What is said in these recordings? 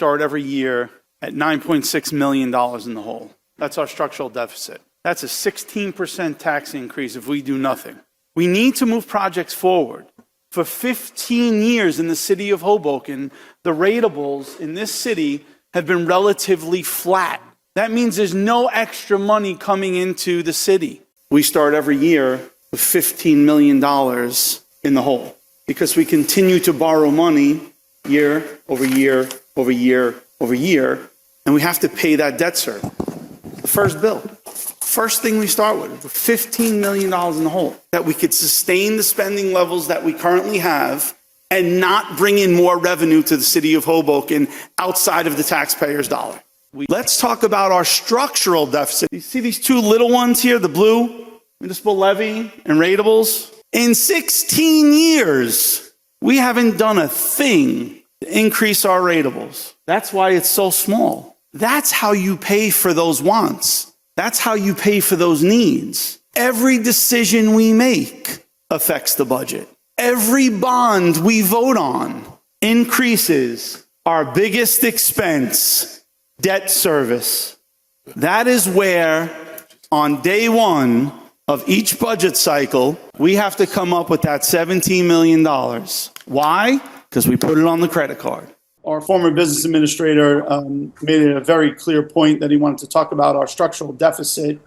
start every year at $9.6 million in the hole. That's our structural deficit. That's a 16% tax increase if we do nothing. We need to move projects forward. For 15 years in the city of Hoboken, the ratables in this city have been relatively flat. That means there's no extra money coming into the city. We start every year with $15 million in the hole because we continue to borrow money year over year over year over year, and we have to pay that debt service. The first bill. First thing we start with, $15 million in the hole, that we could sustain the spending levels that we currently have and not bring in more revenue to the city of Hoboken outside of the taxpayer's dollar. Let's talk about our structural deficit. You see these two little ones here, the blue, municipal levy and ratables? In 16 years, we haven't done a thing to increase our ratables. That's why it's so small. That's how you pay for those wants. That's how you pay for those needs. Every decision we make affects the budget. Every bond we vote on increases our biggest expense, debt service. That is where, on day one of each budget cycle, we have to come up with that $17 million. Why? Because we put it on the credit card. Our former business administrator made it a very clear point that he wanted to talk about our structural deficit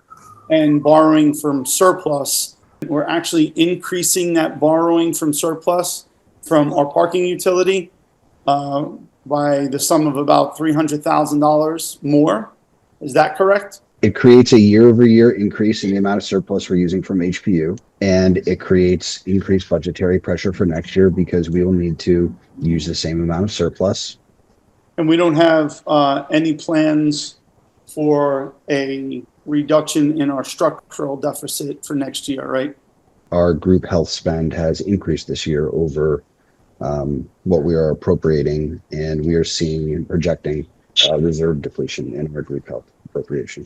and borrowing from surplus. We're actually increasing that borrowing from surplus from our parking utility by the sum of about $300,000 more. Is that correct? It creates a year-over-year increase in the amount of surplus we're using from HPU, and it creates increased budgetary pressure for next year because we will need to use the same amount of surplus. And we don't have any plans for a reduction in our structural deficit for next year, right? Our group health spend has increased this year over what we are appropriating, and we are seeing and projecting reserve depletion in our group health appropriation.